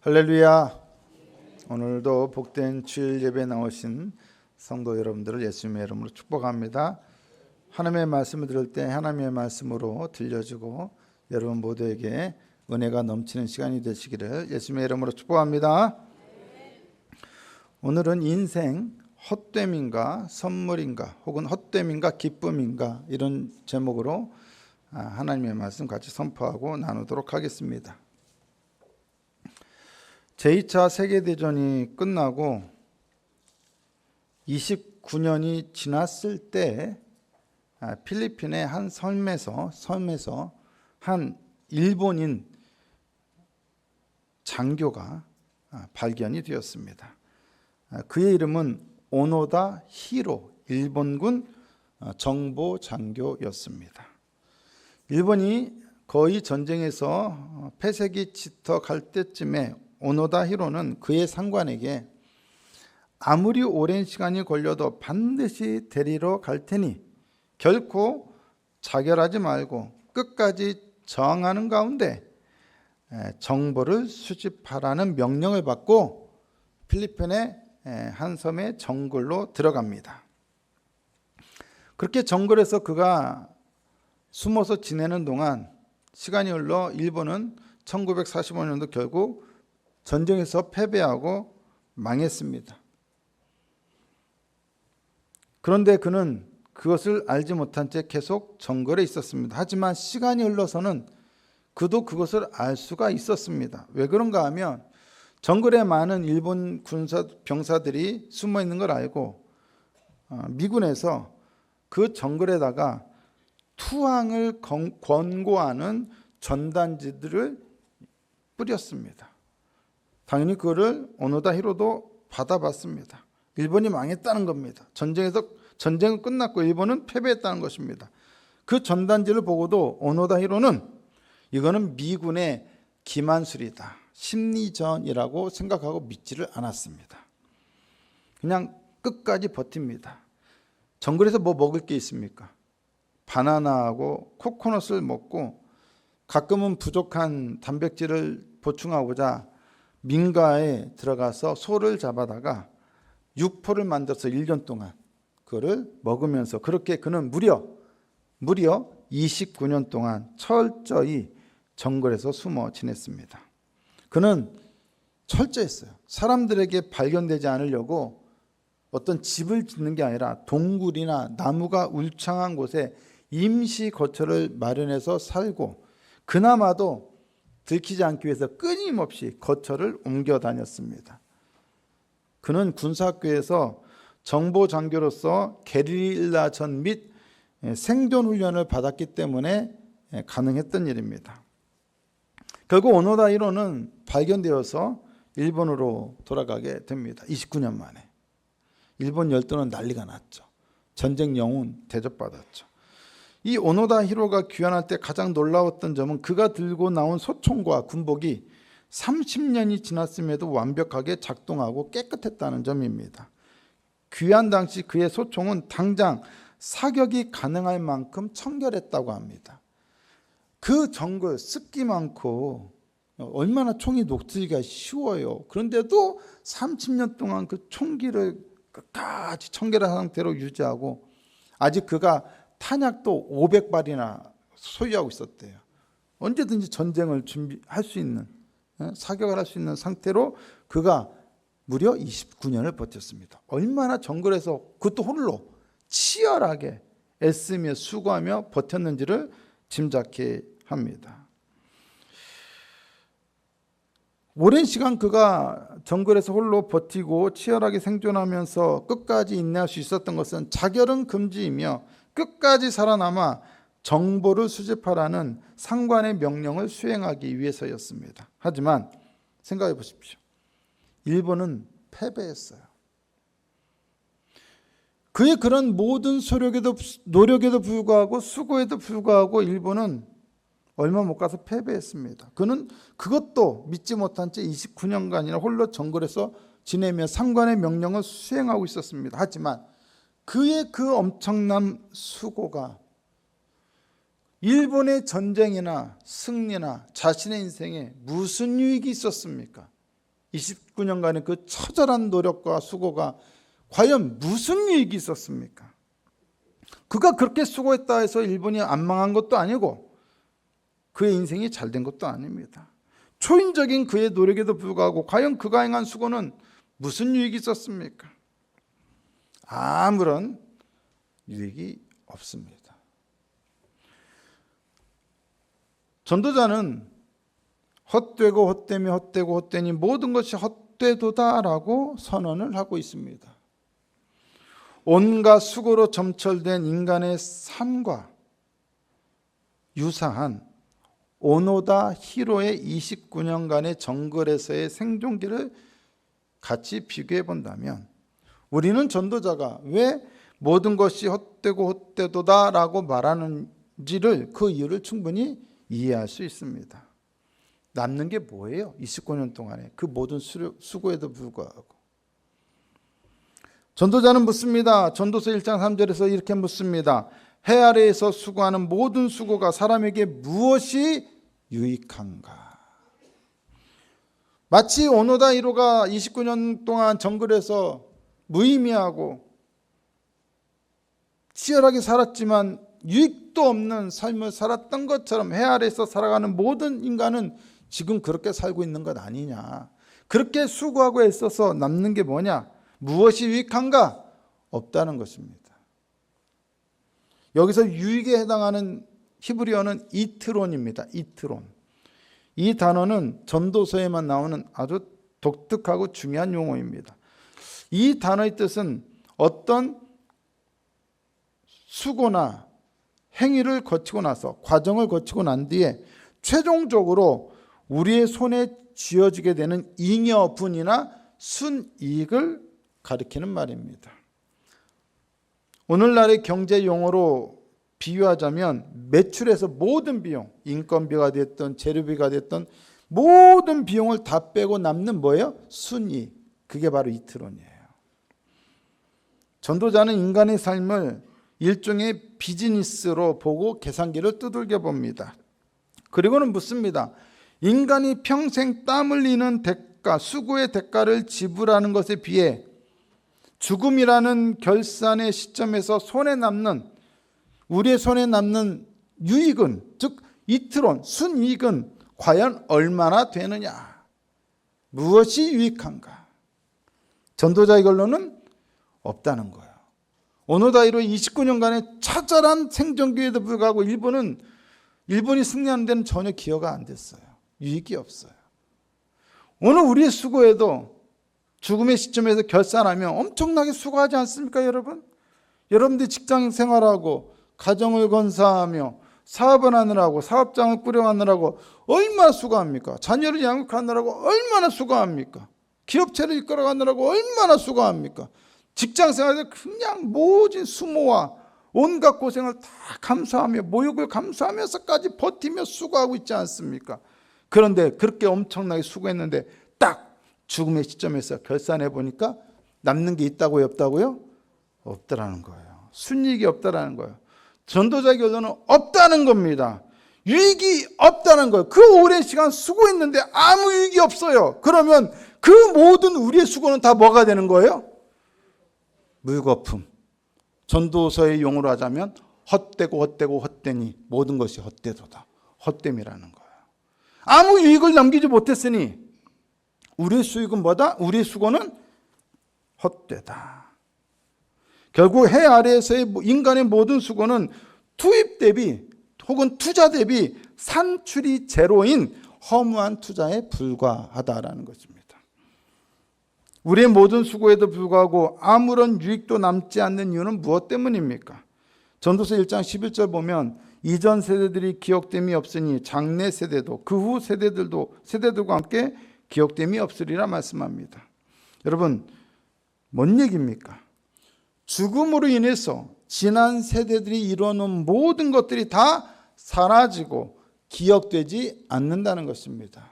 할렐루야. 오늘도 복된 주일 예배에 나오신 성도 여러분들을 예수님의 이름으로 축복합니다. 하나님의 말씀을 들을 때 하나님의 말씀으로 들려주고 여러분 모두에게 은혜가 넘치는 시간이 되시기를 예수님의 이름으로 축복합니다. 오늘은 인생 헛됨인가 선물인가 혹은 헛됨인가 기쁨인가 이런 제목으로 하나님의 말씀 같이 선포하고 나누도록 하겠습니다. 제2차 세계대전이 끝나고 29년이 지났을 때 필리핀의 한 섬에서 한 일본인 장교가 발견이 되었습니다. 그의 이름은 오노다 히로, 일본군 정보 장교였습니다. 일본이 거의 전쟁에서 패색이 짙어 갈 때쯤에 오노다 히로는 그의 상관에게 아무리 오랜 시간이 걸려도 반드시 데리러 갈 테니 결코 자결하지 말고 끝까지 저항하는 가운데 정보를 수집하라는 명령을 받고 필리핀의 한 섬의 정글로 들어갑니다. 그렇게 정글에서 그가 숨어서 지내는 동안 시간이 흘러 일본은 1945년도 결국 전쟁에서 패배하고 망했습니다. 그런데 그는 그것을 알지 못한 채 계속 정글에 있었습니다. 하지만 시간이 흘러서는 그도 그것을 알 수가 있었습니다. 왜 그런가 하면 정글에 많은 일본 병사들이 숨어 있는 걸 알고 미군에서 그 정글에다가 투항을 권고하는 전단지들을 뿌렸습니다. 당연히 그거를 오노다 히로도 받아봤습니다. 일본이 망했다는 겁니다. 전쟁은 끝났고 일본은 패배했다는 것입니다. 그 전단지를 보고도 오노다 히로는 이거는 미군의 기만술이다, 심리전이라고 생각하고 믿지를 않았습니다. 그냥 끝까지 버팁니다. 정글에서 뭐 먹을 게 있습니까? 바나나하고 코코넛을 먹고 가끔은 부족한 단백질을 보충하고자 민가에 들어가서 소를 잡아다가 육포를 만들어서 1년 동안 그거를 먹으면서 그렇게 그는 무려 29년 동안 철저히 정글에서 숨어 지냈습니다. 그는 철저했어요. 사람들에게 발견되지 않으려고 어떤 집을 짓는 게 아니라 동굴이나 나무가 울창한 곳에 임시 거처를 마련해서 살고 그나마도 들키지 않기 위해서 끊임없이 거처를 옮겨 다녔습니다. 그는 군사학교에서 정보 장교로서 게릴라전 및 생존 훈련을 받았기 때문에 가능했던 일입니다. 결국 오노다 히로는 발견되어서 일본으로 돌아가게 됩니다. 29년 만에. 일본 열도는 난리가 났죠. 전쟁 영웅 대접받았죠. 이 오노다 히로가 귀환할 때 가장 놀라웠던 점은 그가 들고 나온 소총과 군복이 30년이 지났음에도 완벽하게 작동하고 깨끗했다는 점입니다. 귀환 당시 그의 소총은 당장 사격이 가능할 만큼 청결했다고 합니다. 그 정글 습기 많고 얼마나 총이 녹슬기가 쉬워요. 그런데도 30년 동안 그 총기를 끝까지 청결한 상태로 유지하고 아직 그가 탄약도 500발이나 소유하고 있었대요. 언제든지 전쟁을 준비할 수 있는, 사격을 할 수 있는 상태로 그가 무려 29년을 버텼습니다. 얼마나 정글에서 그것도 홀로 치열하게 애쓰며 수고하며 버텼는지를 짐작케 합니다. 오랜 시간 그가 정글에서 홀로 버티고 치열하게 생존하면서 끝까지 인내할 수 있었던 것은 자결은 금지이며 끝까지 살아남아 정보를 수집하라는 상관의 명령을 수행하기 위해서였습니다. 하지만 생각해 보십시오. 일본은 패배했어요. 그의 그런 모든 노력에도 불구하고 수고에도 불구하고 일본은 얼마 못 가서 패배했습니다. 그는 그것도 믿지 못한 채 29년간이나 홀로 정글에서 지내며 상관의 명령을 수행하고 있었습니다. 하지만 그의 그 엄청난 수고가 일본의 전쟁이나 승리나 자신의 인생에 무슨 유익이 있었습니까? 29년간의 그 처절한 노력과 수고가 과연 무슨 유익이 있었습니까? 그가 그렇게 수고했다 해서 일본이 안 망한 것도 아니고 그의 인생이 잘된 것도 아닙니다. 초인적인 그의 노력에도 불구하고 과연 그가 행한 수고는 무슨 유익이 있었습니까? 아무런 유익이 없습니다. 전도자는 헛되고 헛되며 헛되고 헛되니 모든 것이 헛되도다라고 선언을 하고 있습니다. 온갖 수고로 점철된 인간의 삶과 유사한 오노다 히로의 29년간의 정글에서의 생존기를 같이 비교해 본다면 우리는 전도자가 왜 모든 것이 헛되고 헛되도다라고 말하는지를 그 이유를 충분히 이해할 수 있습니다. 남는 게 뭐예요? 29년 동안에 그 모든 수고에도 불구하고. 전도자는 묻습니다. 전도서 1장 3절에서 이렇게 묻습니다. 해 아래에서 수고하는 모든 수고가 사람에게 무엇이 유익한가? 마치 오노다 히로가 29년 동안 정글에서 무의미하고 치열하게 살았지만 유익도 없는 삶을 살았던 것처럼 해 아래에서 살아가는 모든 인간은 지금 그렇게 살고 있는 것 아니냐. 그렇게 수고하고 애써서 남는 게 뭐냐? 무엇이 유익한가? 없다는 것입니다. 여기서 유익에 해당하는 히브리어는 이트론입니다. 이트론. 이 단어는 전도서에만 나오는 아주 독특하고 중요한 용어입니다. 이 단어의 뜻은 어떤 수고나 행위를 거치고 나서 과정을 거치고 난 뒤에 최종적으로 우리의 손에 쥐어지게 되는 잉여분이나 순이익을 가리키는 말입니다. 오늘날의 경제 용어로 비유하자면 매출에서 모든 비용, 인건비가 됐든 재료비가 됐든 모든 비용을 다 빼고 남는 뭐예요? 순이익. 그게 바로 이트론이에요. 전도자는 인간의 삶을 일종의 비즈니스로 보고 계산기를 두들겨 봅니다. 그리고는 묻습니다. 인간이 평생 땀 흘리는 대가, 수고의 대가를 지불하는 것에 비해 죽음이라는 결산의 시점에서 우리의 손에 남는 유익은, 즉 이트론, 순이익은 과연 얼마나 되느냐? 무엇이 유익한가? 전도자의 결론은 없다는 거예요. 오노다 히로의 29년간의 처절한 생존기에도 불구하고 일본이 승리하는 데는 전혀 기여가 안 됐어요. 유익이 없어요. 오늘 우리의 수고에도 죽음의 시점에서 결산하면 엄청나게 수고하지 않습니까, 여러분? 여러분들이 직장 생활하고 가정을 건사하며 사업을 하느라고, 사업장을 꾸려가느라고 얼마나 수고합니까? 자녀를 양육하느라고 얼마나 수고합니까? 기업체를 이끌어가느라고 얼마나 수고합니까? 직장 생활에서 그냥 모진 수모와 온갖 고생을 다 감수하며 모욕을 감수하면서까지 버티며 수고하고 있지 않습니까? 그런데 그렇게 엄청나게 수고했는데 딱 죽음의 시점에서 결산해 보니까 남는 게 있다고요, 없다고요? 없다라는 거예요. 순이익이 없다라는 거예요. 전도자의 결론은 없다는 겁니다. 유익이 없다는 거예요. 그 오랜 시간 수고했는데 아무 유익이 없어요. 그러면 그 모든 우리의 수고는 다 뭐가 되는 거예요? 물거품. 전도서의 용어로 하자면 헛되고 헛되고 헛되니 모든 것이 헛되도다. 헛됨이라는 거예요. 아무 유익을 남기지 못했으니 우리의 수익은 뭐다? 우리의 수고는 헛되다. 결국 해 아래에서의 인간의 모든 수고는 투입 대비 혹은 투자 대비 산출이 제로인 허무한 투자에 불과하다라는 것입니다. 우리의 모든 수고에도 불구하고 아무런 유익도 남지 않는 이유는 무엇 때문입니까? 전도서 1장 11절 보면 이전 세대들이 기억됨이 없으니 장래 세대도 그 후 세대들과 함께 기억됨이 없으리라 말씀합니다. 여러분, 뭔 얘기입니까? 죽음으로 인해서 지난 세대들이 이뤄놓은 모든 것들이 다 사라지고 기억되지 않는다는 것입니다.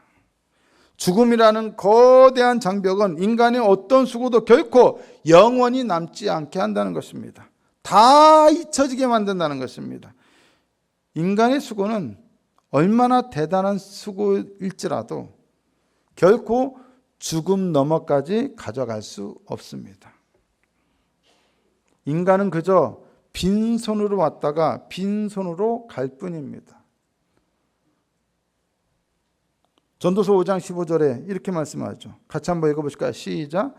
죽음이라는 거대한 장벽은 인간의 어떤 수고도 결코 영원히 남지 않게 한다는 것입니다. 다 잊혀지게 만든다는 것입니다. 인간의 수고는 얼마나 대단한 수고일지라도 결코 죽음 너머까지 가져갈 수 없습니다. 인간은 그저 빈손으로 왔다가 빈손으로 갈 뿐입니다. 전도서 5장 15절에 이렇게 말씀하죠. 같이 한번 읽어보실까요? 시작.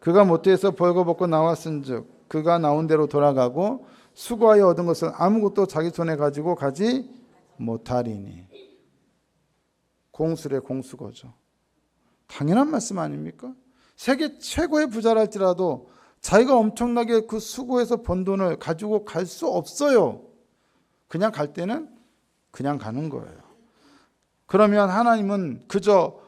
그가 모태에서 벌거벗고 나왔은즉 그가 나온 대로 돌아가고 수고하여 얻은 것을 아무것도 자기 손에 가지고 가지 못하리니. 공수래 공수거죠. 당연한 말씀 아닙니까? 세계 최고의 부자랄지라도 자기가 엄청나게 그 수고해서 번 돈을 가지고 갈 수 없어요. 그냥 갈 때는 그냥 가는 거예요. 그러면 하나님은 그저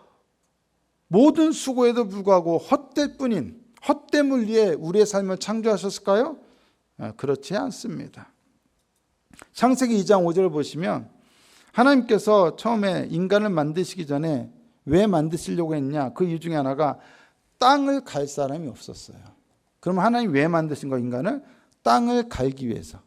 모든 수고에도 불구하고 헛될 뿐인 헛됨을 위해 우리의 삶을 창조하셨을까요? 그렇지 않습니다. 창세기 2장 5절을 보시면 하나님께서 처음에 인간을 만드시기 전에 왜 만드시려고 했냐? 그 이유 중에 하나가 땅을 갈 사람이 없었어요. 그럼 하나님 왜 만드신 거 인간을? 땅을 갈기 위해서.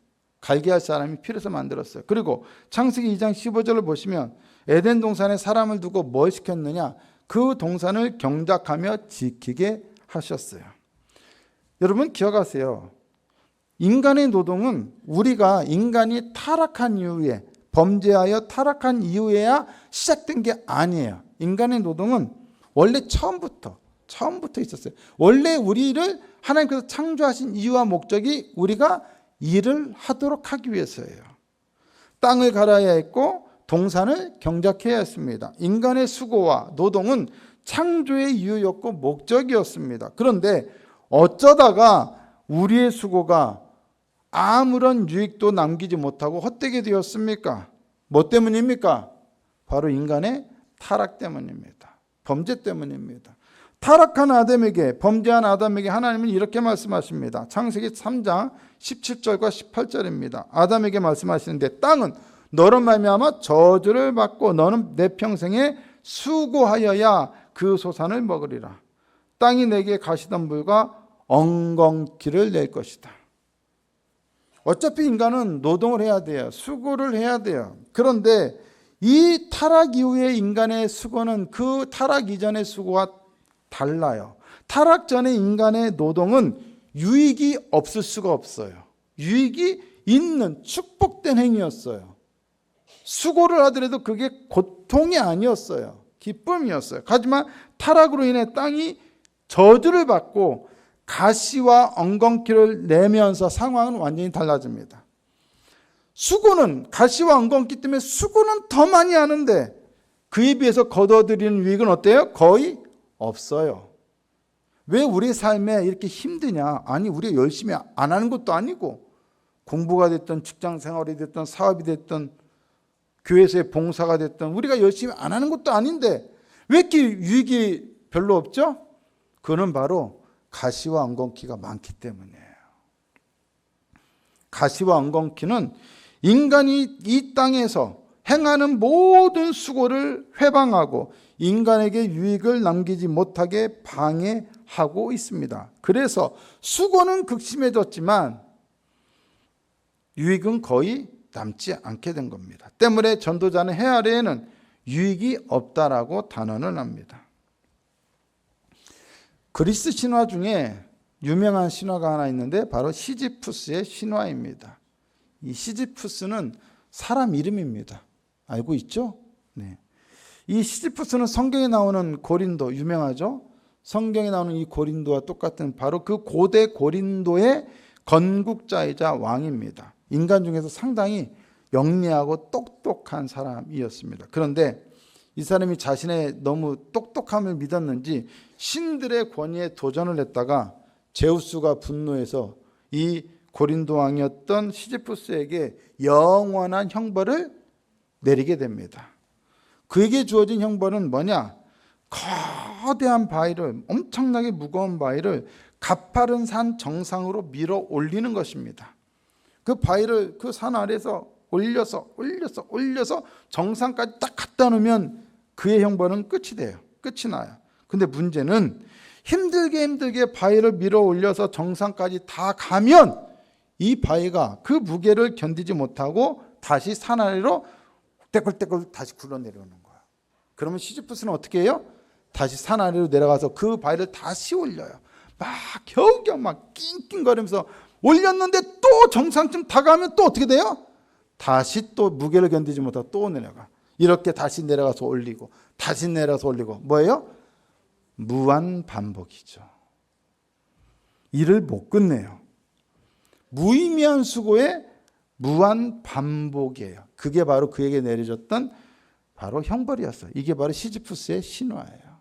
갈게 할 사람이 필요해서 만들었어요. 그리고 창세기 2장 15절을 보시면 에덴 동산에 사람을 두고 뭘 시켰느냐? 그 동산을 경작하며 지키게 하셨어요. 여러분 기억하세요. 인간의 노동은 우리가 인간이 타락한 이후에 범죄하여 타락한 이후에야 시작된 게 아니에요. 인간의 노동은 원래 처음부터 있었어요. 원래 우리를 하나님께서 창조하신 이유와 목적이 우리가 일을 하도록 하기 위해서예요. 땅을 갈아야 했고 동산을 경작해야 했습니다. 인간의 수고와 노동은 창조의 이유였고 목적이었습니다. 그런데 어쩌다가 우리의 수고가 아무런 유익도 남기지 못하고 헛되게 되었습니까? 뭐 때문입니까? 바로 인간의 타락 때문입니다. 범죄 때문입니다. 타락한 아담에게, 범죄한 아담에게 하나님은 이렇게 말씀하십니다. 창세기 3장 17절과 18절입니다. 아담에게 말씀하시는데 땅은 너로 말미암아 저주를 받고 너는 내 평생에 수고하여야 그 소산을 먹으리라. 땅이 내게 가시덤불과 엉겅퀴를 낼 것이다. 어차피 인간은 노동을 해야 돼요. 수고를 해야 돼요. 그런데 이 타락 이후의 인간의 수고는 그 타락 이전의 수고와 달라요. 타락 전의 인간의 노동은 유익이 없을 수가 없어요. 유익이 있는 축복된 행위였어요. 수고를 하더라도 그게 고통이 아니었어요. 기쁨이었어요. 하지만 타락으로 인해 땅이 저주를 받고 가시와 엉겅퀴를 내면서 상황은 완전히 달라집니다. 수고는 가시와 엉겅퀴 때문에 수고는 더 많이 하는데 그에 비해서 거둬들이는 유익은 어때요? 거의 없어요. 왜 우리 삶에 이렇게 힘드냐? 아니 우리가 열심히 안 하는 것도 아니고 공부가 됐든 직장 생활이 됐든 사업이 됐든 교회에서의 봉사가 됐든 우리가 열심히 안 하는 것도 아닌데 왜 이렇게 유익이 별로 없죠? 그는 바로 가시와 엉겅퀴가 많기 때문이에요. 가시와 엉겅퀴는 인간이 이 땅에서 행하는 모든 수고를 회방하고 인간에게 유익을 남기지 못하게 방해하고 있습니다. 그래서 수고는 극심해졌지만 유익은 거의 남지 않게 된 겁니다. 때문에 전도자는 해 아래에는 유익이 없다라고 단언을 합니다. 그리스 신화 중에 유명한 신화가 하나 있는데 바로 시지푸스의 신화입니다. 이 시지푸스는 사람 이름입니다. 알고 있죠? 네. 이 시지푸스는 성경에 나오는 고린도 유명하죠? 성경에 나오는 이 고린도와 똑같은 바로 그 고대 고린도의 건국자이자 왕입니다. 인간 중에서 상당히 영리하고 똑똑한 사람이었습니다. 그런데 이 사람이 자신의 너무 똑똑함을 믿었는지 신들의 권위에 도전을 했다가 제우스가 분노해서 이 고린도 왕이었던 시지푸스에게 영원한 형벌을 내리게 됩니다. 그에게 주어진 형벌은 뭐냐? 거대한 바위를, 엄청나게 무거운 바위를 가파른 산 정상으로 밀어 올리는 것입니다. 그 바위를 그 산 아래에서 올려서 정상까지 딱 갖다 놓으면 그의 형벌은 끝이 돼요. 끝이 나요. 근데 문제는 힘들게 바위를 밀어 올려서 정상까지 다 가면 이 바위가 그 무게를 견디지 못하고 다시 산 아래로 떼굴떼굴 다시 굴러 내려오는 거야. 그러면 시지프스는 어떻게 해요? 다시 산 아래로 내려가서 그 바위를 다시 올려요. 막 겨우겨우 막 낑낑거리면서 올렸는데 또 정상쯤 다가가면 또 어떻게 돼요? 다시 또 무게를 견디지 못하고 또 내려가. 이렇게 다시 내려가서 올리고 다시 내려가서 올리고. 뭐예요? 무한 반복이죠. 일을 못 끝내요. 무의미한 수고의 무한 반복이에요. 그게 바로 그에게 내려졌던 바로 형벌이었어요. 이게 바로 시지프스의 신화예요.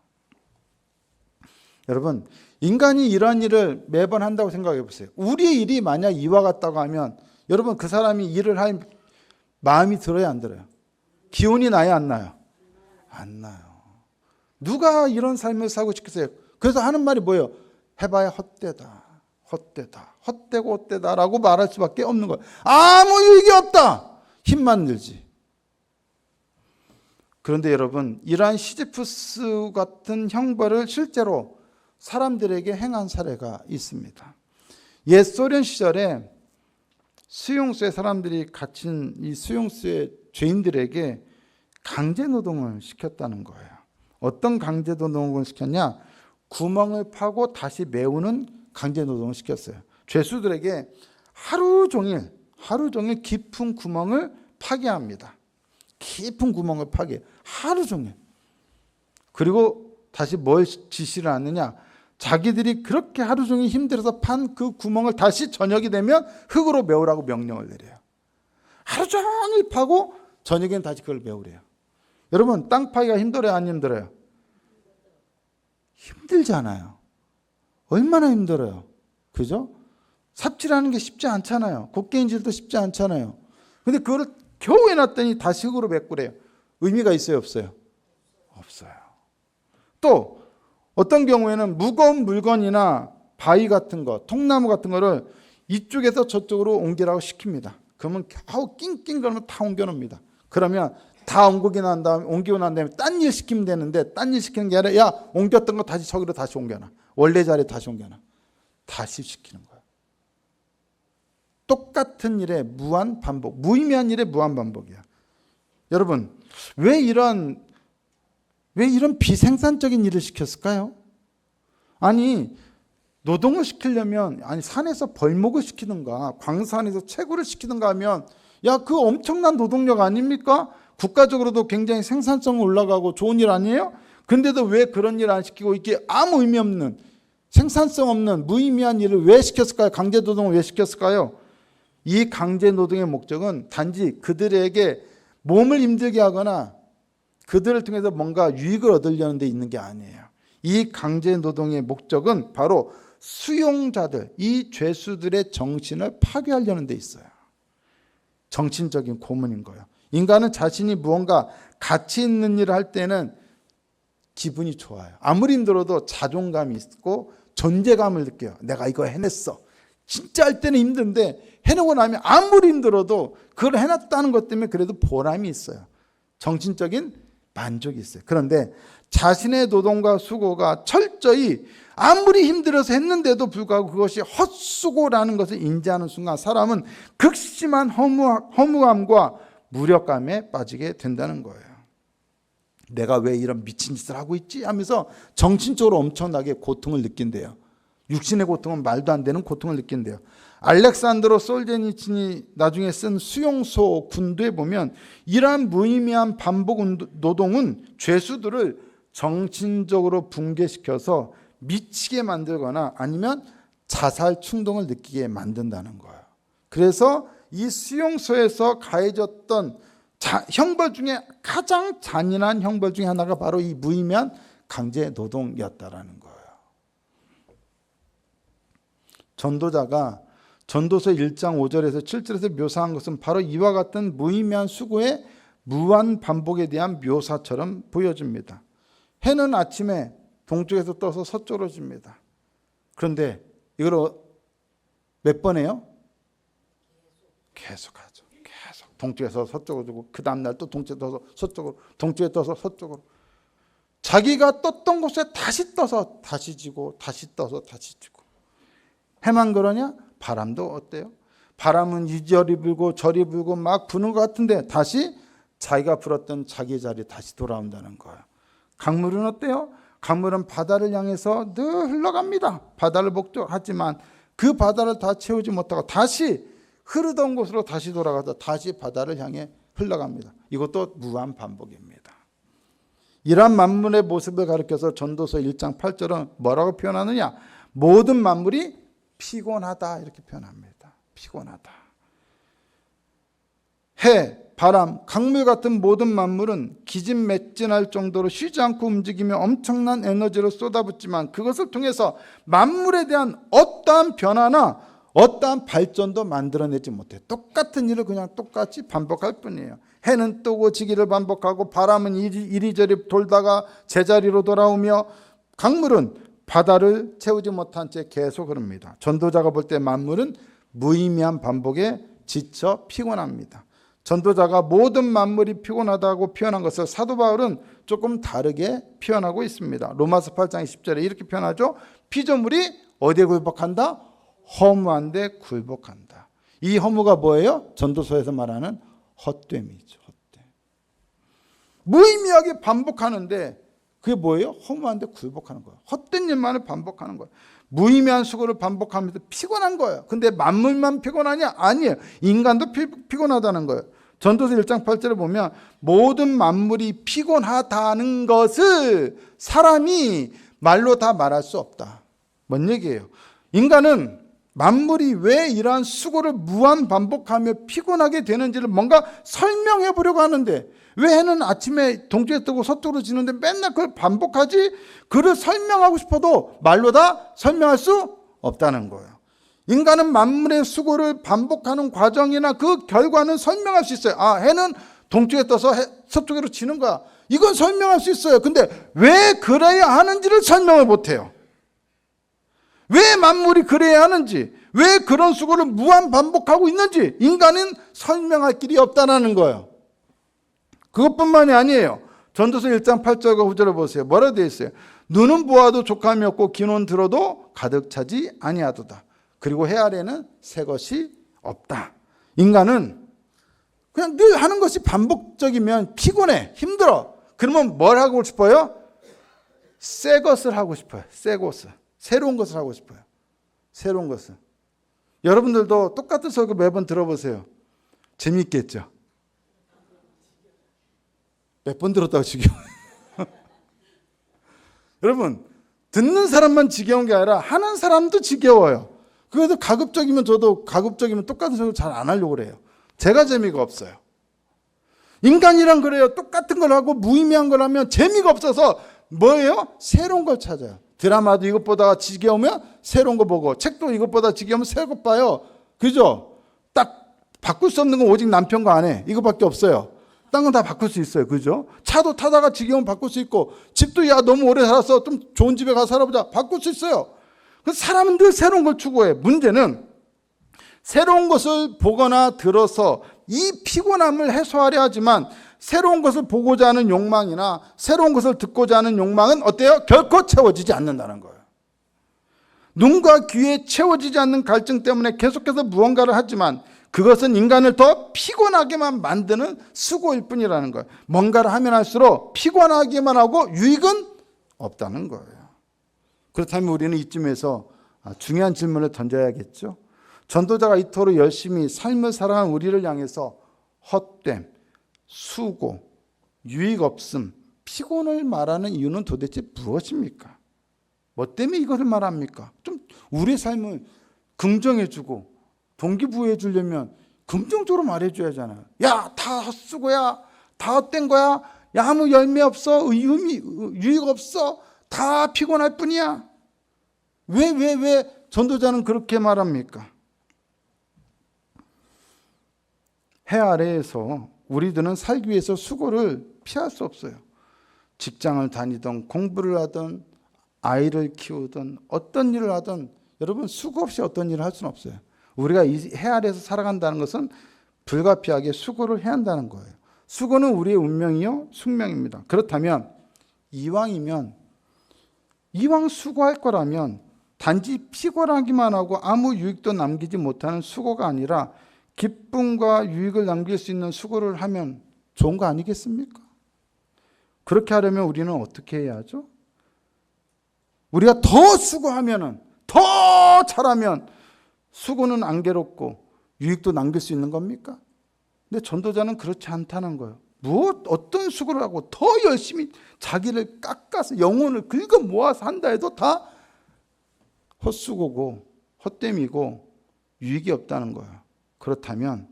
여러분, 인간이 이런 일을 매번 한다고 생각해 보세요. 우리의 일이 만약 이와 같다고 하면 여러분, 그 사람이 일을 할 마음이 들어요, 안 들어요? 기운이 나요, 안 나요? 안 나요. 누가 이런 삶을 살고 싶겠어요? 그래서 하는 말이 뭐예요? 해봐야 헛되다. 헛되다. 헛되고 헛되다라고 말할 수밖에 없는 거예요. 아무 유익이 없다. 힘만 들지. 그런데 여러분, 이러한 시지프스 같은 형벌을 실제로 사람들에게 행한 사례가 있습니다. 옛 소련 시절에 수용소에 사람들이 갇힌 이 수용소의 죄인들에게 강제 노동을 시켰다는 거예요. 어떤 강제 노동을 시켰냐? 구멍을 파고 다시 메우는 강제 노동을 시켰어요. 죄수들에게 하루 종일 깊은 구멍을 파게 합니다. 깊은 구멍을 파게 하루 종일. 그리고 다시 뭘 지시를 하느냐? 자기들이 그렇게 하루 종일 힘들어서 판 그 구멍을 다시 저녁이 되면 흙으로 메우라고 명령을 내려요. 하루 종일 파고 저녁에는 다시 그걸 메우래요. 여러분, 땅 파기가 힘들어요, 안 힘들어요? 힘들잖아요. 얼마나 힘들어요. 그죠? 삽질하는 게 쉽지 않잖아요. 곡괭이질도 쉽지 않잖아요. 근데 그거를 겨우 해놨더니 다시 흙으로 메꾸래요. 의미가 있어요, 없어요? 없어요. 또 어떤 경우에는 무거운 물건이나 바위 같은 거, 통나무 같은 거를 이쪽에서 저쪽으로 옮기라고 시킵니다. 그러면 겨우 낑낑거리면 다 옮겨놓습니다. 그러면 다 옮기고 난 다음에 딴 일 시키면 되는데, 딴 일 시키는 게 아니라 야, 옮겼던 거 다시 저기로 다시 옮겨놔. 원래 자리에 다시 옮겨놔. 다시 시키는 거예요. 똑같은 일의 무한 반복, 무의미한 일의 무한 반복이야. 여러분, 왜 이런 비생산적인 일을 시켰을까요? 아니, 노동을 시키려면 산에서 벌목을 시키든가 광산에서 채굴을 시키든가 하면 그 엄청난 노동력 아닙니까? 국가적으로도 굉장히 생산성 올라가고 좋은 일 아니에요? 근데도 왜 그런 일 안 시키고 이렇게 아무 의미 없는, 생산성 없는 무의미한 일을 왜 시켰을까요? 강제 노동을 왜 시켰을까요? 이 강제 노동의 목적은 단지 그들에게 몸을 힘들게 하거나 그들을 통해서 뭔가 유익을 얻으려는 데 있는 게 아니에요. 이 강제 노동의 목적은 바로 수용자들, 이 죄수들의 정신을 파괴하려는 데 있어요. 정신적인 고문인 거예요. 인간은 자신이 무언가 가치 있는 일을 할 때는 기분이 좋아요. 아무리 힘들어도 자존감이 있고 존재감을 느껴요. 내가 이거 해냈어. 진짜 할 때는 힘든데 해내고 나면 아무리 힘들어도 그걸 해놨다는 것 때문에 그래도 보람이 있어요. 정신적인 만족이 있어요. 그런데 자신의 노동과 수고가 철저히 아무리 힘들어서 했는데도 불구하고 그것이 헛수고라는 것을 인지하는 순간 사람은 극심한 허무함과 무력감에 빠지게 된다는 거예요. 내가 왜 이런 미친 짓을 하고 있지? 하면서 정신적으로 엄청나게 고통을 느낀대요. 육신의 고통은 말도 안 되는 고통을 느낀대요. 알렉산드로 솔제니친이 나중에 쓴 수용소 군도에 보면 이러한 무의미한 반복 노동은 죄수들을 정신적으로 붕괴시켜서 미치게 만들거나 아니면 자살 충동을 느끼게 만든다는 거예요. 그래서 이 수용소에서 가해졌던 형벌 중에 가장 잔인한 형벌 중에 하나가 바로 이 무의미한 강제 노동이었다라는 거예요. 전도자가 전도서 1장 5절에서 7절에서 묘사한 것은 바로 이와 같은 무의미한 수고의 무한 반복에 대한 묘사처럼 보여집니다. 해는 아침에 동쪽에서 떠서 서쪽으로 집니다. 그런데 이걸 몇 번 해요? 계속 하죠. 계속 동쪽에서 서쪽으로 지고 그 다음날 또 동쪽에 떠서 서쪽으로, 동쪽에 떠서 서쪽으로. 자기가 떴던 곳에 다시 떠서 다시 지고 다시 떠서 다시 지고. 해만 그러냐? 바람도 어때요? 바람은 이리저리 불고 저리 불고 막 부는 것 같은데 다시 자기가 불었던 자기 자리에 다시 돌아온다는 거예요. 강물은 어때요? 강물은 바다를 향해서 늘 흘러갑니다. 바다를 목적하지만 그 바다를 다 채우지 못하고 다시 흐르던 곳으로 다시 돌아가서 다시 바다를 향해 흘러갑니다. 이것도 무한 반복입니다. 이러한 만물의 모습을 가리켜서 전도서 1장 8절은 뭐라고 표현하느냐? 모든 만물이 피곤하다 이렇게 표현합니다. 피곤하다. 해, 바람, 강물 같은 모든 만물은 기진맥진할 정도로 쉬지 않고 움직이며 엄청난 에너지를 쏟아붓지만 그것을 통해서 만물에 대한 어떠한 변화나 어떠한 발전도 만들어내지 못해. 똑같은 일을 그냥 똑같이 반복할 뿐이에요. 해는 뜨고 지기를 반복하고 바람은 이리저리 돌다가 제자리로 돌아오며 강물은 바다를 채우지 못한 채 계속 흐릅니다. 전도자가 볼 때 만물은 무의미한 반복에 지쳐 피곤합니다. 전도자가 모든 만물이 피곤하다고 표현한 것을 사도 바울은 조금 다르게 표현하고 있습니다. 로마서 8장 10절에 이렇게 표현하죠. 피조물이 어디에 굴복한다? 허무한 데 굴복한다. 이 허무가 뭐예요? 전도서에서 말하는 헛됨이죠. 헛됨. 무의미하게 반복하는데 그게 뭐예요? 허무한 데 굴복하는 거예요. 헛된 일만을 반복하는 거예요. 무의미한 수고를 반복하면서 피곤한 거예요. 근데 만물만 피곤하냐? 아니에요. 인간도 피곤하다는 거예요. 전도서 1장 8절에 보면 모든 만물이 피곤하다는 것을 사람이 말로 다 말할 수 없다. 뭔 얘기예요? 인간은 만물이 왜 이러한 수고를 무한 반복하며 피곤하게 되는지를 뭔가 설명해 보려고 하는데 왜 해는 아침에 동쪽에 뜨고 서쪽으로 지는데 맨날 그걸 반복하지? 그를 설명하고 싶어도 말로 다 설명할 수 없다는 거예요. 인간은 만물의 수고를 반복하는 과정이나 그 결과는 설명할 수 있어요. 아, 해는 동쪽에 떠서 서쪽으로 지는 거야. 이건 설명할 수 있어요. 근데 왜 그래야 하는지를 설명을 못해요. 왜 만물이 그래야 하는지, 왜 그런 수고를 무한 반복하고 있는지 인간은 설명할 길이 없다는 거예요. 그것뿐만이 아니에요. 전도서 1장 8절과 9절을 보세요. 뭐라고 되어 있어요? 눈은 보아도 족함이 없고 귀는 들어도 가득 차지 아니하도다. 그리고 해 아래는 새 것이 없다. 인간은 그냥 늘 하는 것이 반복적이면 피곤해, 힘들어. 그러면 뭘 하고 싶어요? 새 것을 하고 싶어요. 새 것을. 새로운 것을 하고 싶어요. 새로운 것을. 여러분들도 똑같은 설교 매번 들어보세요. 재미있겠죠? 몇 번 들었다고 지겨워요. 여러분, 듣는 사람만 지겨운 게 아니라 하는 사람도 지겨워요. 그래서 가급적이면 저도 가급적이면 똑같은 설교 잘 안 하려고 그래요. 제가 재미가 없어요. 인간이란 그래요. 똑같은 걸 하고 무의미한 걸 하면 재미가 없어서 뭐예요? 새로운 걸 찾아요. 드라마도 이것보다 지겨우면 새로운 거 보고, 책도 이것보다 지겨우면 새 것 봐요. 그죠? 딱 바꿀 수 없는 건 오직 남편과 아내 이거밖에 없어요. 딴 건 다 바꿀 수 있어요. 그죠? 차도 타다가 지겨우면 바꿀 수 있고, 집도 야 너무 오래 살았어, 좀 좋은 집에 가서 살아보자, 바꿀 수 있어요. 그래서 사람은 늘 새로운 걸 추구해. 문제는 새로운 것을 보거나 들어서 이 피곤함을 해소하려 하지만 새로운 것을 보고자 하는 욕망이나 새로운 것을 듣고자 하는 욕망은 어때요? 결코 채워지지 않는다는 거예요. 눈과 귀에 채워지지 않는 갈증 때문에 계속해서 무언가를 하지만 그것은 인간을 더 피곤하게만 만드는 수고일 뿐이라는 거예요. 뭔가를 하면 할수록 피곤하게만 하고 유익은 없다는 거예요. 그렇다면 우리는 이쯤에서 중요한 질문을 던져야겠죠. 전도자가 이토록 열심히 삶을 살아가는 우리를 향해서 헛됨, 수고, 유익 없음, 피곤을 말하는 이유는 도대체 무엇입니까? 뭐 때문에 이것을 말합니까? 좀 우리의 삶을 긍정해주고 동기부여해주려면 긍정적으로 말해줘야잖아요. 야, 다 헛수고야, 다 헛된 거야, 야, 아무 열매 없어, 유익 없어, 다 피곤할 뿐이야. 왜 전도자는 그렇게 말합니까? 해 아래에서 우리들은 살기 위해서 수고를 피할 수 없어요. 직장을 다니든 공부를 하든 아이를 키우든 어떤 일을 하든 여러분 수고 없이 어떤 일을 할 수는 없어요. 우리가 이 해 아래에서 살아간다는 것은 불가피하게 수고를 해야 한다는 거예요. 수고는 우리의 운명이요 숙명입니다. 그렇다면 이왕 수고할 거라면 단지 피곤하기만 하고 아무 유익도 남기지 못하는 수고가 아니라 기쁨과 유익을 남길 수 있는 수고를 하면 좋은 거 아니겠습니까? 그렇게 하려면 우리는 어떻게 해야 하죠? 우리가 더 수고하면, 더 잘하면 수고는 안 괴롭고 유익도 남길 수 있는 겁니까? 근데 전도자는 그렇지 않다는 거예요. 어떤 수고를 하고 더 열심히 자기를 깎아서 영혼을 긁어 모아서 한다 해도 다 헛수고고 헛됨이고 유익이 없다는 거예요. 그렇다면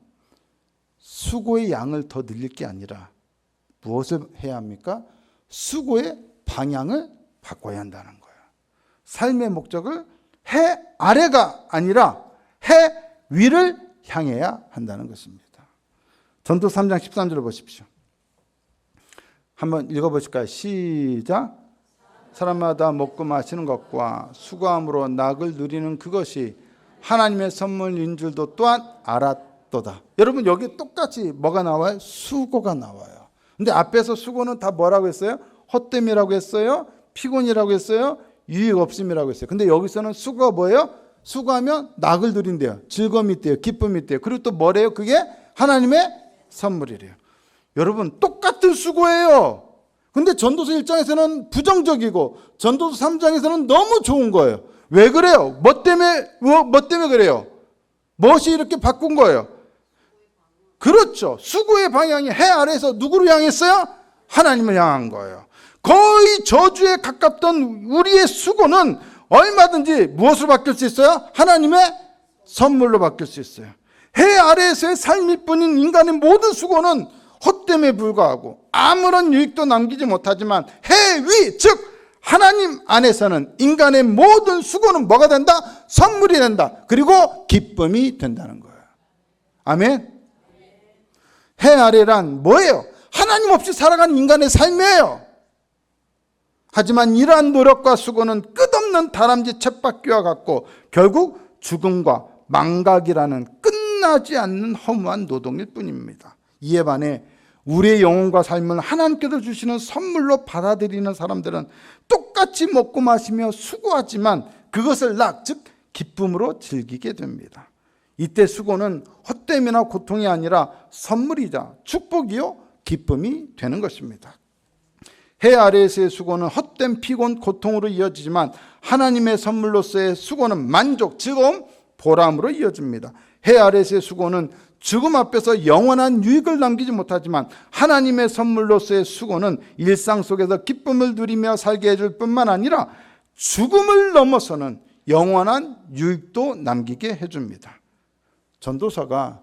수고의 양을 더 늘릴 게 아니라 무엇을 해야 합니까? 수고의 방향을 바꿔야 한다는 거예요. 삶의 목적을 해 아래가 아니라 해 위를 향해야 한다는 것입니다. 전도 3장 13절을 보십시오. 한번 읽어보실까요? 시작. 사람마다 먹고 마시는 것과 수고함으로 낙을 누리는 그것이 하나님의 선물인 줄도 또한 알았도다. 여러분 여기 똑같이 뭐가 나와요? 수고가 나와요. 근데 앞에서 수고는 다 뭐라고 했어요? 헛됨이라고 했어요? 피곤이라고 했어요? 유익 없음이라고 했어요. 근데 여기서는 수고가 뭐예요? 수고하면 낙을 누린대요. 즐거움이 있대요. 기쁨이 있대요. 그리고 또 뭐래요? 그게 하나님의 선물이래요. 여러분 똑같은 수고예요. 근데 전도서 1장에서는 부정적이고 전도서 3장에서는 너무 좋은 거예요. 왜 그래요? 뭐 때문에 그래요? 무엇이 이렇게 바꾼 거예요? 그렇죠. 수고의 방향이 해 아래에서 누구를 향했어요? 하나님을 향한 거예요. 거의 저주에 가깝던 우리의 수고는 얼마든지 무엇으로 바뀔 수 있어요? 하나님의 선물로 바뀔 수 있어요. 해 아래에서의 삶일 뿐인 인간의 모든 수고는 헛됨에 불과하고 아무런 유익도 남기지 못하지만 해 위, 즉 하나님 안에서는 인간의 모든 수고는 뭐가 된다? 선물이 된다. 그리고 기쁨이 된다는 거예요. 아멘. 해 아래란 뭐예요? 하나님 없이 살아가는 인간의 삶이에요. 하지만 이러한 노력과 수고는 끝없는 다람쥐 쳇바퀴와 같고 결국 죽음과 망각이라는 끝나지 않는 허무한 노동일 뿐입니다. 이에 반해 우리의 영혼과 삶을 하나님께서 주시는 선물로 받아들이는 사람들은 똑같이 먹고 마시며 수고하지만 그것을 낙, 즉 기쁨으로 즐기게 됩니다. 이때 수고는 헛됨이나 고통이 아니라 선물이자 축복이요 기쁨이 되는 것입니다. 해 아래에서의 수고는 헛된 피곤, 고통으로 이어지지만 하나님의 선물로서의 수고는 만족, 즐거움, 보람으로 이어집니다. 해 아래에서의 수고는 죽음 앞에서 영원한 유익을 남기지 못하지만 하나님의 선물로서의 수고는 일상 속에서 기쁨을 누리며 살게 해줄 뿐만 아니라 죽음을 넘어서는 영원한 유익도 남기게 해줍니다. 전도사가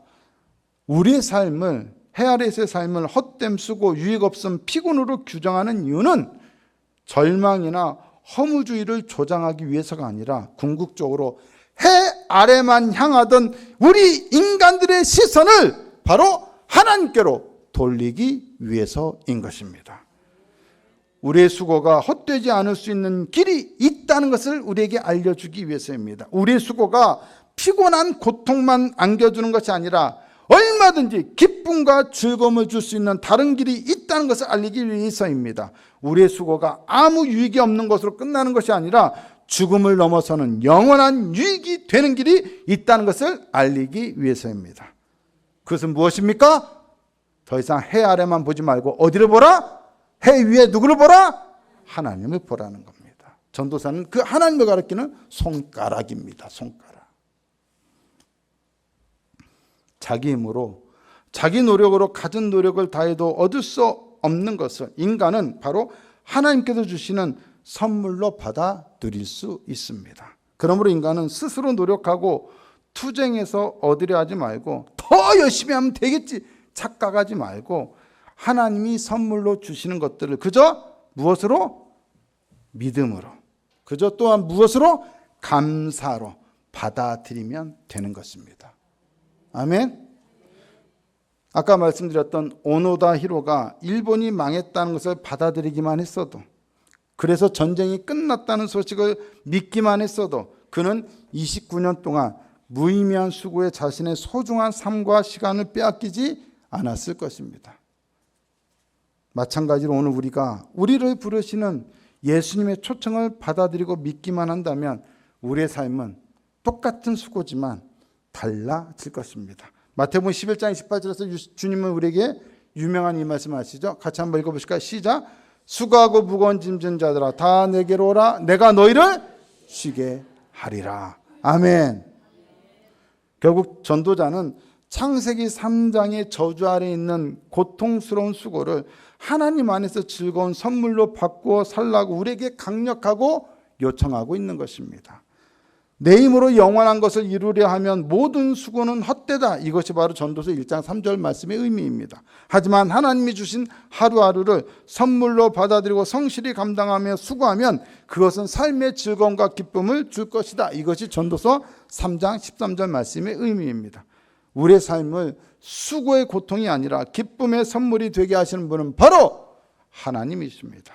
우리의 삶을 해 아래에서의 삶을 헛됨, 수고, 유익 없음, 피곤으로 규정하는 이유는 절망이나 허무주의를 조장하기 위해서가 아니라 궁극적으로 해 아래만 향하던 우리 인간들의 시선을 바로 하나님께로 돌리기 위해서인 것입니다. 우리의 수고가 헛되지 않을 수 있는 길이 있다는 것을 우리에게 알려주기 위해서입니다. 우리의 수고가 피곤한 고통만 안겨주는 것이 아니라 얼마든지 기쁨과 즐거움을 줄 수 있는 다른 길이 있다는 것을 알리기 위해서입니다. 우리의 수고가 아무 유익이 없는 것으로 끝나는 것이 아니라 죽음을 넘어서는 영원한 유익이 되는 길이 있다는 것을 알리기 위해서입니다. 그것은 무엇입니까? 더 이상 해 아래만 보지 말고 어디를 보라? 해 위에 누구를 보라? 하나님을 보라는 겁니다. 전도사는 그 하나님을 가리키는 손가락입니다. 손가락. 자기 힘으로 자기 노력으로 가진 노력을 다해도 얻을 수 없는 것을 인간은 바로 하나님께서 주시는 선물로 받아들일 수 있습니다. 그러므로 인간은 스스로 노력하고 투쟁해서 얻으려 하지 말고 더 열심히 하면 되겠지 착각하지 말고 하나님이 선물로 주시는 것들을 그저 무엇으로? 믿음으로, 그저 또한 무엇으로? 감사로 받아들이면 되는 것입니다. 아멘. 아까 말씀드렸던 오노다 히로가 일본이 망했다는 것을 받아들이기만 했어도, 그래서 전쟁이 끝났다는 소식을 믿기만 했어도 그는 29년 동안 무의미한 수고에 자신의 소중한 삶과 시간을 빼앗기지 않았을 것입니다. 마찬가지로 오늘 우리가 우리를 부르시는 예수님의 초청을 받아들이고 믿기만 한다면 우리의 삶은 똑같은 수고지만 달라질 것입니다. 마태복음 11장 28절에서 주님은 우리에게 유명한 이 말씀 하시죠. 같이 한번 읽어보실까요? 시작. 수고하고 무거운 짐진 자들아 다 내게로 오라. 내가 너희를 쉬게 하리라. 아멘. 결국 전도자는 창세기 3장의 저주 아래 있는 고통스러운 수고를 하나님 안에서 즐거운 선물로 바꾸어 살라고 우리에게 강력하고 요청하고 있는 것입니다. 내 힘으로 영원한 것을 이루려 하면 모든 수고는 헛되다. 이것이 바로 전도서 1장 3절 말씀의 의미입니다. 하지만 하나님이 주신 하루하루를 선물로 받아들이고 성실히 감당하며 수고하면 그것은 삶의 즐거움과 기쁨을 줄 것이다. 이것이 전도서 3장 13절 말씀의 의미입니다. 우리의 삶을 수고의 고통이 아니라 기쁨의 선물이 되게 하시는 분은 바로 하나님이십니다.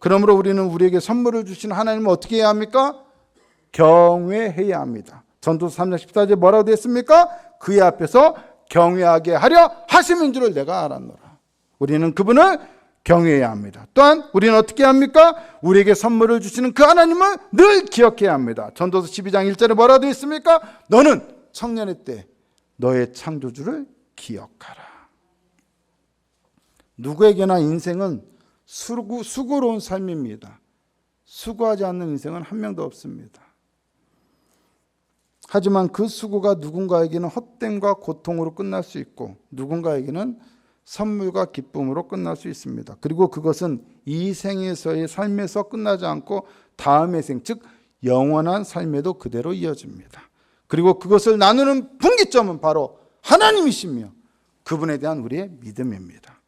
그러므로 우리는 우리에게 선물을 주신 하나님을 어떻게 해야 합니까? 경외해야 합니다. 전도서 3장 14절에 뭐라고 되어 있습니까? 그의 앞에서 경외하게 하려 하심인 줄을 내가 알았노라. 우리는 그분을 경외해야 합니다. 또한 우리는 어떻게 합니까? 우리에게 선물을 주시는 그 하나님을 늘 기억해야 합니다. 전도서 12장 1절에 뭐라고 되어 있습니까? 너는 청년의 때 너의 창조주를 기억하라. 누구에게나 인생은 수고로운 삶입니다. 수고하지 않는 인생은 한 명도 없습니다. 하지만 그 수고가 누군가에게는 헛됨과 고통으로 끝날 수 있고 누군가에게는 선물과 기쁨으로 끝날 수 있습니다. 그리고 그것은 이 생에서의 삶에서 끝나지 않고 다음의 생, 즉 영원한 삶에도 그대로 이어집니다. 그리고 그것을 나누는 분기점은 바로 하나님이시며 그분에 대한 우리의 믿음입니다.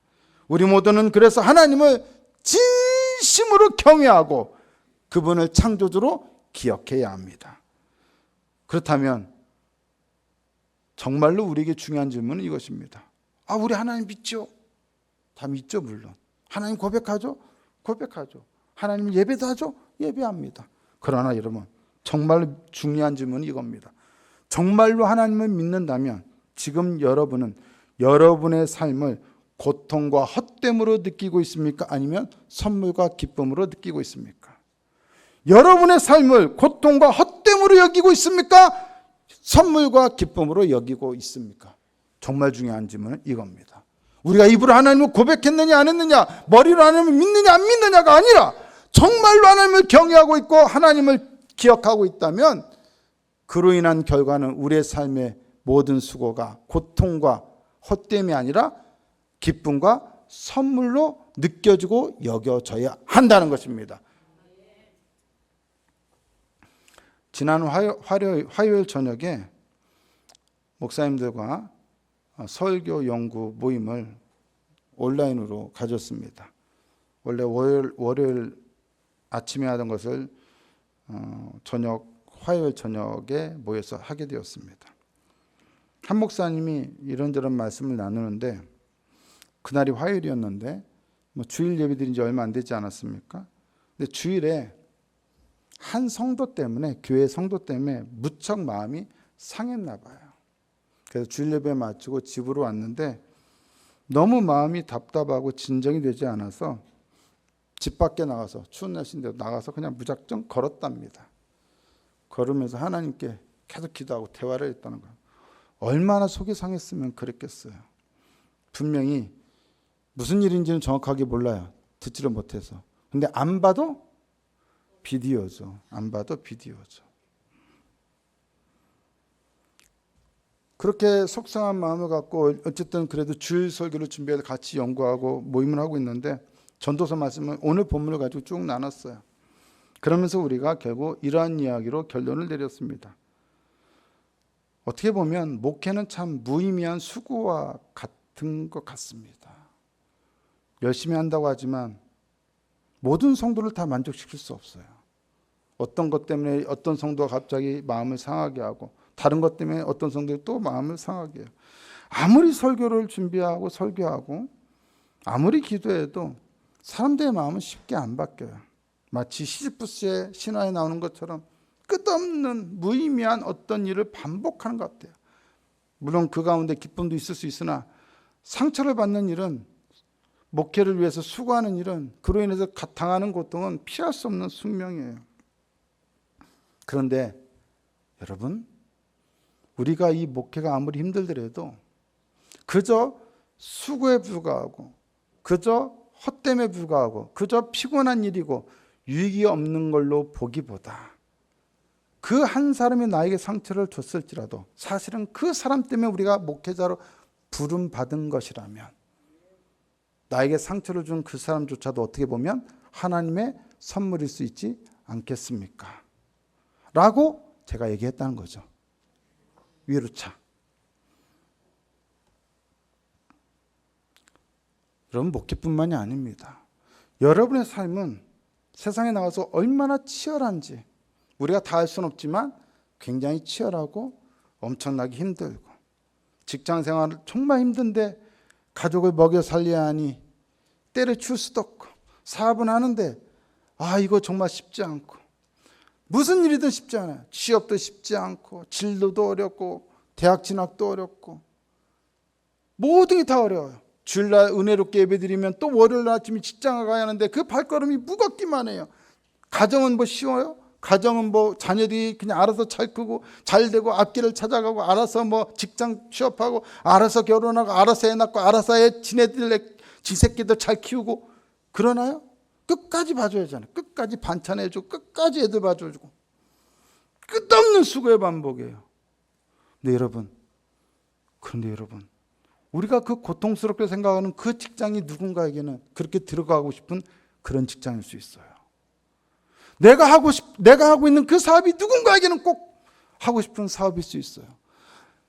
우리 모두는 그래서 하나님을 진심으로 경외하고 그분을 창조주로 기억해야 합니다. 그렇다면 정말로 우리에게 중요한 질문은 이것입니다. 우리 하나님 믿죠? 다 믿죠, 물론. 하나님 고백하죠? 고백하죠. 하나님 예배도 하죠? 예배합니다. 그러나 여러분, 정말로 중요한 질문은 이겁니다. 정말로 하나님을 믿는다면 지금 여러분은 여러분의 삶을 고통과 헛됨으로 느끼고 있습니까? 아니면 선물과 기쁨으로 느끼고 있습니까? 여러분의 삶을 고통과 헛됨으로 여기고 있습니까? 선물과 기쁨으로 여기고 있습니까? 정말 중요한 질문은 이겁니다. 우리가 입으로 하나님을 고백했느냐 안 했느냐, 머리로 하나님을 믿느냐 안 믿느냐가 아니라 정말로 하나님을 경외하고 있고 하나님을 기억하고 있다면 그로 인한 결과는 우리의 삶의 모든 수고가 고통과 헛됨이 아니라 기쁨과 선물로 느껴지고 여겨져야 한다는 것입니다. 지난 화요일 저녁에 목사님들과 설교 연구 모임을 온라인으로 가졌습니다. 원래 월요일 아침에 하던 것을 화요일 저녁에 모여서 하게 되었습니다. 한 목사님이 이런저런 말씀을 나누는데 그날이 화요일이었는데 주일 예배드린 지 얼마 안 되지 않았습니까? 근데 주일에 한 성도 때문에, 교회 성도 때문에 무척 마음이 상했나 봐요. 그래서 주일 예배 마치고 집으로 왔는데 너무 마음이 답답하고 진정이 되지 않아서 집 밖에 나가서, 추운 날씨인데 나가서 그냥 무작정 걸었답니다. 걸으면서 하나님께 계속 기도하고 대화를 했다는 거예요. 얼마나 속이 상했으면 그랬겠어요. 분명히 무슨 일인지는 정확하게 몰라요. 듣지를 못해서. 근데 안 봐도 비디오죠. 안 봐도 비디오죠. 그렇게 속상한 마음을 갖고 어쨌든 그래도 주일 설교를 준비해서 같이 연구하고 모임을 하고 있는데 전도서 말씀을 오늘 본문을 가지고 쭉 나눴어요. 그러면서 우리가 결국 이러한 이야기로 결론을 내렸습니다. 어떻게 보면 목회는 참 무의미한 수고와 같은 것 같습니다. 열심히 한다고 하지만 모든 성도를 다 만족시킬 수 없어요. 어떤 것 때문에 어떤 성도가 갑자기 마음을 상하게 하고 다른 것 때문에 어떤 성도가 또 마음을 상하게 해요. 아무리 설교를 준비하고 설교하고 아무리 기도해도 사람들의 마음은 쉽게 안 바뀌어요. 마치 시지프스의 신화에 나오는 것처럼 끝없는 무의미한 어떤 일을 반복하는 것 같아요. 물론 그 가운데 기쁨도 있을 수 있으나 상처를 받는 일은, 목회를 위해서 수고하는 일은, 그로 인해서 당하는 고통은 피할 수 없는 숙명이에요. 그런데 여러분, 우리가 이 목회가 아무리 힘들더라도 그저 수고에 불과하고 그저 헛됨에 불과하고 그저 피곤한 일이고 유익이 없는 걸로 보기보다 그 한 사람이 나에게 상처를 줬을지라도 사실은 그 사람 때문에 우리가 목회자로 부름받은 것이라면 나에게 상처를 준 그 사람조차도 어떻게 보면 하나님의 선물일 수 있지 않겠습니까? 라고 제가 얘기했다는 거죠. 위로차. 여러분, 목회뿐만이 아닙니다. 여러분의 삶은 세상에 나가서 얼마나 치열한지 우리가 다 알 수는 없지만 굉장히 치열하고 엄청나게 힘들고, 직장 생활 정말 힘든데 가족을 먹여 살려야 하니 때려칠 수도 없고, 사업은 하는데 이거 정말 쉽지 않고, 무슨 일이든 쉽지 않아요. 취업도 쉽지 않고, 진로도 어렵고, 대학 진학도 어렵고, 모든 게 다 어려워요. 주일날 은혜롭게 예배드리면 또 월요일 아침에 직장을 가야 하는데 그 발걸음이 무겁기만 해요. 가정은 뭐 쉬워요? 가정은 뭐 자녀들이 그냥 알아서 잘 크고 잘 되고 앞길을 찾아가고 알아서 뭐 직장 취업하고 알아서 결혼하고 알아서 애 낳고 알아서 지 새끼들 잘 키우고 그러나요? 끝까지 봐줘야잖아요. 끝까지 반찬해주고 끝까지 애들 봐줘주고 끝없는 수고의 반복이에요. 그런데 여러분, 우리가 그 고통스럽게 생각하는 그 직장이 누군가에게는 그렇게 들어가고 싶은 그런 직장일 수 있어요. 내가 하고 있는 그 사업이 누군가에게는 꼭 하고 싶은 사업일 수 있어요.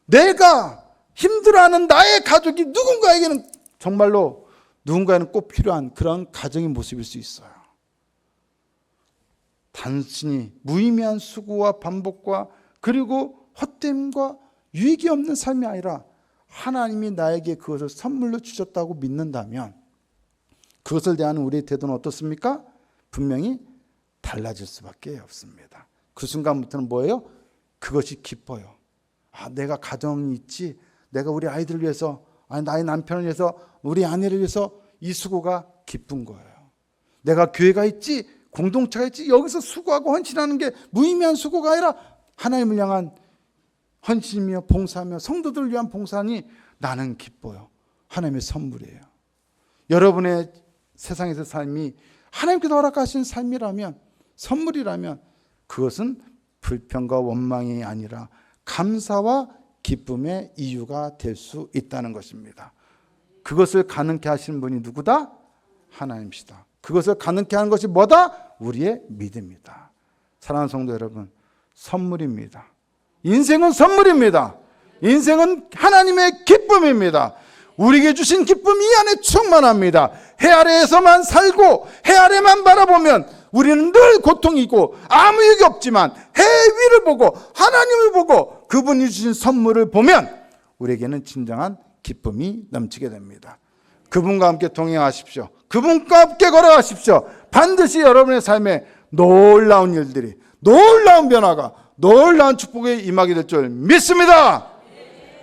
내가 힘들어하는 나의 가족이 누군가에게는 정말로 누군가에는 꼭 필요한 그런 가정의 모습일 수 있어요. 단순히 무의미한 수고와 반복과 그리고 헛됨과 유익이 없는 삶이 아니라 하나님이 나에게 그것을 선물로 주셨다고 믿는다면 그것을 대하는 우리의 태도는 어떻습니까? 분명히 달라질 수밖에 없습니다. 그 순간부터는 뭐예요? 그것이 기뻐요. 내가 가정이 있지, 내가 우리 아이들을 위해서, 나의 남편을 위해서, 우리 아내를 위해서 이 수고가 기쁜 거예요. 내가 교회가 있지, 공동체가 있지, 여기서 수고하고 헌신하는 게 무의미한 수고가 아니라 하나님을 향한 헌신이며 봉사하며 성도들을 위한 봉사니 나는 기뻐요. 하나님의 선물이에요. 여러분의 세상에서 삶이 하나님께서 허락하신 삶이라면, 선물이라면 그것은 불평과 원망이 아니라 감사와 기쁨의 이유가 될 수 있다는 것입니다. 그것을 가능케 하시는 분이 누구다? 하나님이시다. 그것을 가능케 하는 것이 뭐다? 우리의 믿음이다. 사랑하는 성도 여러분, 선물입니다. 인생은 선물입니다. 인생은 하나님의 기쁨입니다. 우리에게 주신 기쁨이 이 안에 충만합니다. 해 아래에서만 살고 해 아래만 바라보면 우리는 늘 고통이고 아무 유익이 없지만 해 위를 보고 하나님을 보고 그분이 주신 선물을 보면 우리에게는 진정한 기쁨이 넘치게 됩니다. 그분과 함께 동행하십시오. 그분과 함께 걸어가십시오. 반드시 여러분의 삶에 놀라운 일들이, 놀라운 변화가, 놀라운 축복이 임하게 될 줄 믿습니다.